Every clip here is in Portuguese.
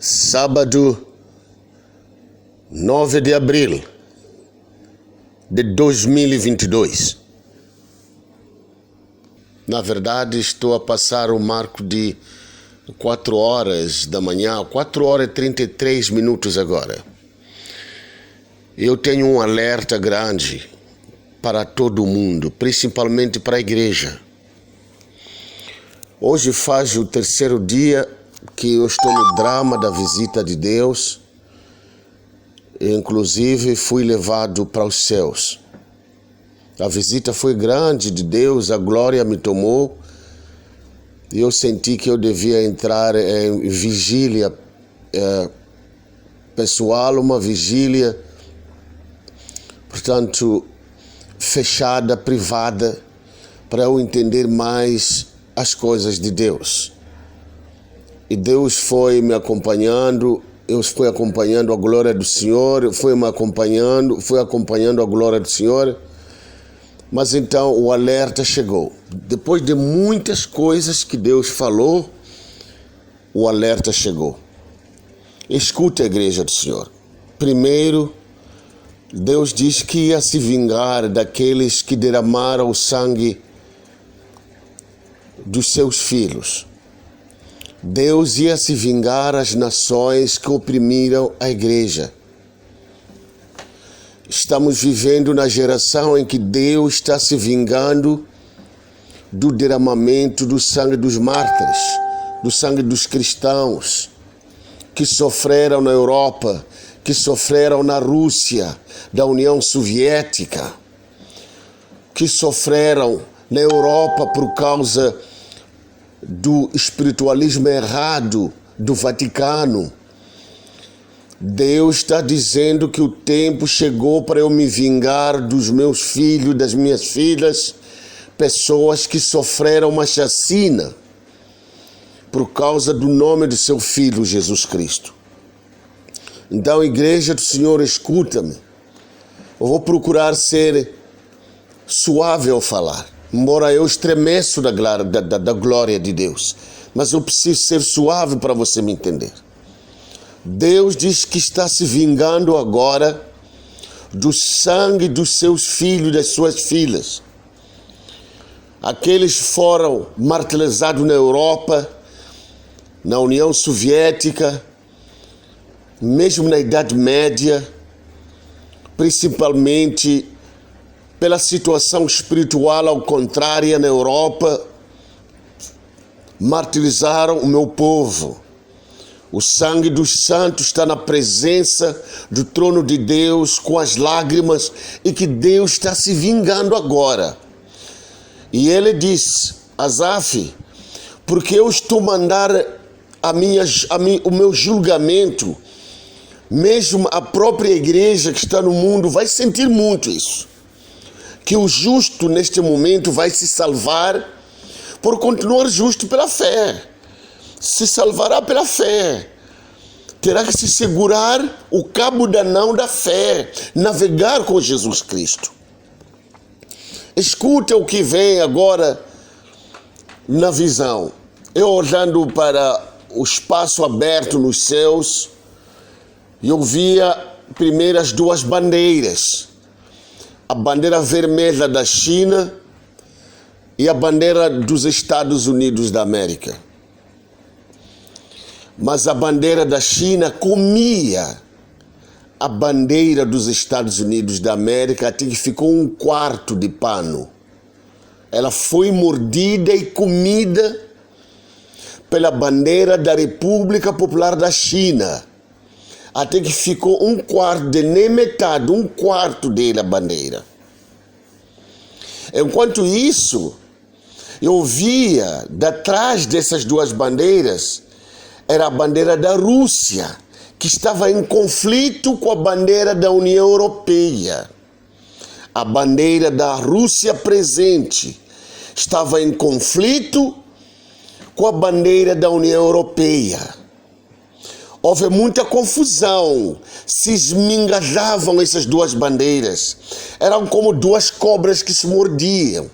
Sábado 9 de abril de 2022. Na verdade, estou a passar o marco de 4 horas da manhã, 4 horas e 33 minutos agora. Eu tenho um alerta grande para todo mundo, principalmente para a igreja. Hoje faz o 3º dia que eu estou no drama da visita de Deus. Inclusive fui levado para os céus. A visita foi grande de Deus, a glória me tomou. E eu senti que eu devia entrar em vigília pessoal, uma vigília, portanto, fechada, privada, para eu entender mais as coisas de Deus. E Deus foi me acompanhando, eu fui acompanhando a glória do Senhor, fui acompanhando a glória do Senhor. Mas então o alerta chegou. Depois de muitas coisas que Deus falou, o alerta chegou. Escuta a igreja do Senhor. Primeiro, Deus diz que ia se vingar daqueles que derramaram o sangue dos seus filhos. Deus ia se vingar às nações que oprimiram a igreja. Estamos vivendo na geração em que Deus está se vingando do derramamento do sangue dos mártires, do sangue dos cristãos que sofreram na Europa, que sofreram na Rússia, da União Soviética, que sofreram na Europa por causa do espiritualismo errado do Vaticano. Deus está dizendo que o tempo chegou para eu me vingar dos meus filhos, das minhas filhas, pessoas que sofreram uma chacina por causa do nome do seu Filho Jesus Cristo. Então, igreja do Senhor, escuta-me. Eu vou procurar ser suave ao falar, embora eu estremeço da glória de Deus, mas eu preciso ser suave para você me entender. Deus diz que está se vingando agora do sangue dos seus filhos e das suas filhas. Aqueles foram martirizados na Europa, na União Soviética, mesmo na Idade Média, principalmente pela situação espiritual ao contrário na Europa, martirizaram o meu povo. O sangue dos santos está na presença do trono de Deus com as lágrimas e que Deus está se vingando agora. E ele diz, Asaf, porque eu estou mandar o meu julgamento, mesmo a própria igreja que está no mundo vai sentir muito isso. Que o justo neste momento vai se salvar por continuar justo pela fé. Se salvará pela fé. Terá que se segurar o cabo da não da fé, navegar com Jesus Cristo. Escuta o que vem agora na visão. Eu olhando para o espaço aberto nos céus, eu via primeiro as 2 bandeiras. A bandeira vermelha da China e a bandeira dos Estados Unidos da América. Mas a bandeira da China comia a bandeira dos Estados Unidos da América até que ficou 1/4 de pano. Ela foi mordida e comida pela bandeira da República Popular da China. Até que ficou 1/4 de nem metade, 1/4 dele a bandeira. Enquanto isso, eu via, atrás dessas 2 bandeiras, era a bandeira da Rússia, que estava em conflito com a bandeira da União Europeia. A bandeira da Rússia presente estava em conflito com a bandeira da União Europeia. Houve muita confusão, se esmigalhavam essas 2 bandeiras. Eram como 2 cobras que se mordiam.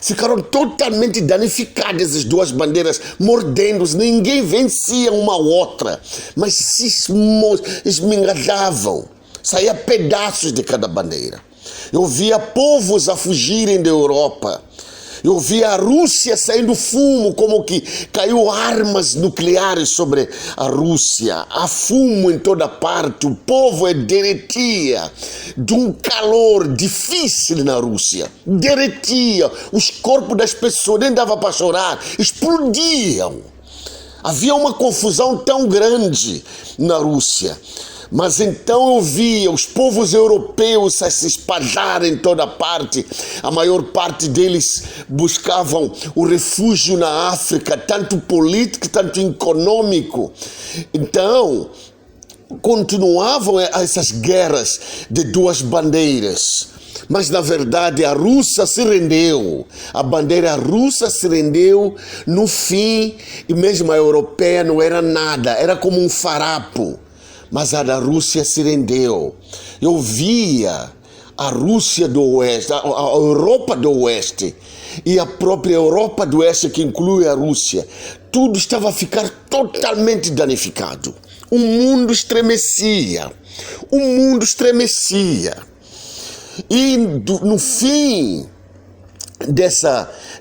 Ficaram totalmente danificadas as duas bandeiras, mordendo-se. Ninguém vencia uma outra, mas se esmigalhavam. Saía pedaços de cada bandeira. Eu via povos a fugirem da Europa. Eu vi a Rússia saindo fumo, como que caiu armas nucleares sobre a Rússia. Há fumo em toda parte, o povo derretia de um calor difícil na Rússia. Derretia, os corpos das pessoas nem dava para chorar, explodiam. Havia uma confusão tão grande na Rússia. Mas então eu via os povos europeus a se espalhar em toda parte. A maior parte deles buscavam o refúgio na África, tanto político, tanto econômico. Então, continuavam essas guerras de duas bandeiras. Mas, na verdade, a Rússia se rendeu. A bandeira russa se rendeu no fim, e mesmo a europeia não era nada, era como um farrapo. Mas a da Rússia se rendeu. Eu via a Rússia do Oeste, a Europa do Oeste e a própria Europa do Oeste, que inclui a Rússia. Tudo estava a ficar totalmente danificado. O mundo estremecia. O mundo estremecia. E no fim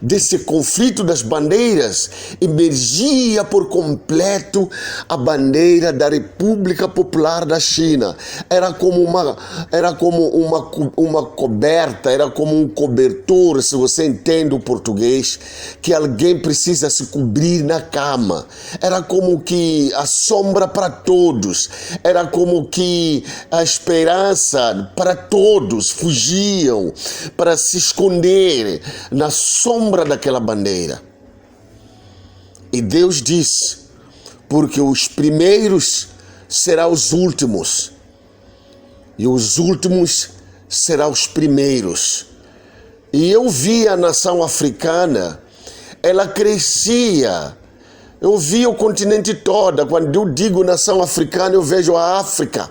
desse conflito das bandeiras, emergia por completo a bandeira da República Popular da China. Era como uma coberta, era como um cobertor, se você entende o português, que alguém precisa se cobrir na cama. Era como que a sombra para todos, era como que a esperança para todos fugiam para se esconder na sombra daquela bandeira. E Deus disse: porque os primeiros serão os últimos, e os últimos serão os primeiros. E eu vi a nação africana, ela crescia. Eu vi o continente todo. Quando eu digo nação africana, eu vejo a África.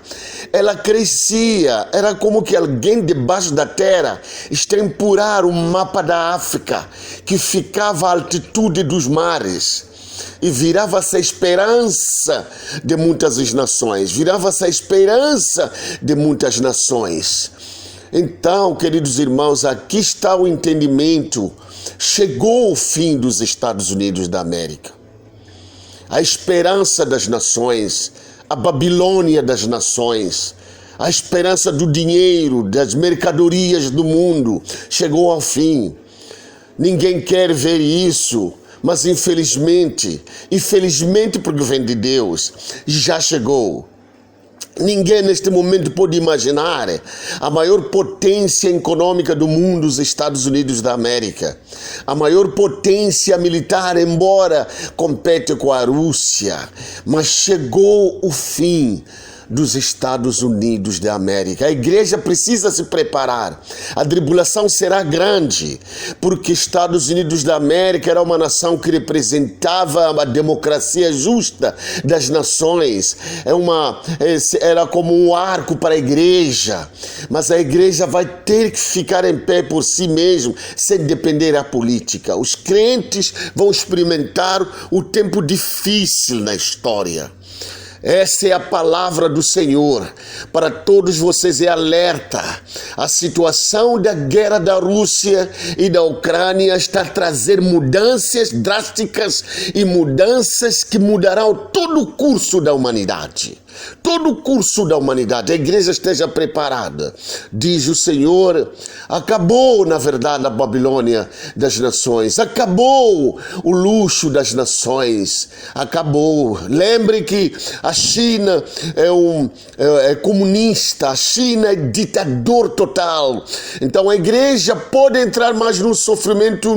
Ela crescia. Era como que alguém debaixo da terra extemporar o mapa da África, que ficava à altitude dos mares. E virava-se a esperança de muitas nações. Virava-se a esperança de muitas nações. Então, queridos irmãos, aqui está o entendimento. Chegou o fim dos Estados Unidos da América. A esperança das nações, a Babilônia das nações, a esperança do dinheiro, das mercadorias do mundo, chegou ao fim. Ninguém quer ver isso, mas infelizmente porque vem de Deus, já chegou. Ninguém neste momento pode imaginar a maior potência econômica do mundo, os Estados Unidos da América. A maior potência militar, embora compete com a Rússia. Mas chegou o fim dos Estados Unidos da América. A igreja precisa se preparar. A tribulação será grande, porque Estados Unidos da América era uma nação que representava a democracia justa das nações. Era como um arco para a igreja, mas a igreja vai ter que ficar em pé por si mesmo, sem depender da política. Os crentes vão experimentar o tempo difícil na história. Essa é a palavra do Senhor para todos vocês, é alerta. A situação da guerra da Rússia e da Ucrânia está a trazer mudanças drásticas e mudanças que mudarão todo o curso da humanidade. Todo o curso da humanidade. A igreja esteja preparada. Diz o Senhor, acabou, na verdade, a Babilônia das nações. Acabou o luxo das nações. Acabou. Lembre que a China é comunista. A China é ditador total. Então a igreja pode entrar mais no sofrimento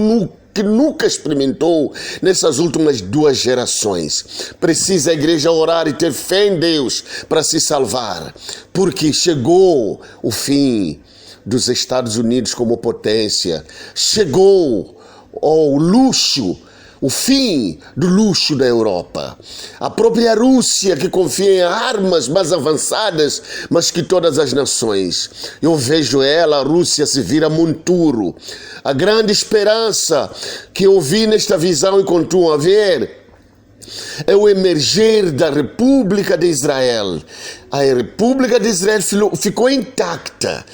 que nunca experimentou nessas últimas 2 gerações. Precisa a igreja orar e ter fé em Deus para se salvar, porque chegou o fim dos Estados Unidos como potência. Chegou o luxo, o fim do luxo da Europa. A própria Rússia, que confia em armas mais avançadas, mas que todas as nações. Eu vejo ela, a Rússia, se vira monturo. A grande esperança que eu vi nesta visão e continuo a ver é o emergir da República de Israel. A República de Israel ficou intacta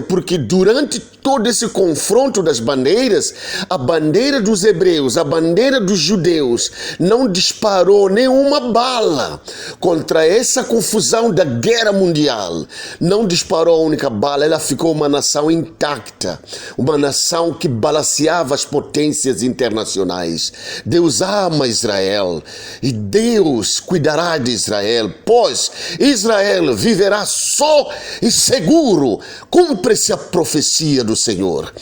porque durante todo esse confronto das bandeiras, a bandeira dos hebreus, a bandeira dos judeus não disparou nenhuma bala contra essa confusão da guerra mundial. Não disparou a única bala, ela ficou uma nação intacta, uma nação que balanceava as potências internacionais. Deus ama Israel e Deus cuidará de Israel, pois Israel viverá só e seguro. Cumpre-se a profecia do Senhor.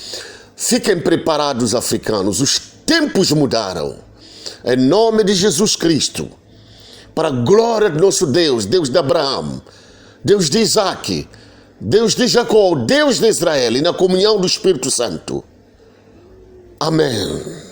Fiquem preparados, africanos, os tempos mudaram. Em nome de Jesus Cristo, para a glória do nosso Deus, Deus de Abraão, Deus de Isaac, Deus de Jacó, Deus de Israel, e na comunhão do Espírito Santo. Amém.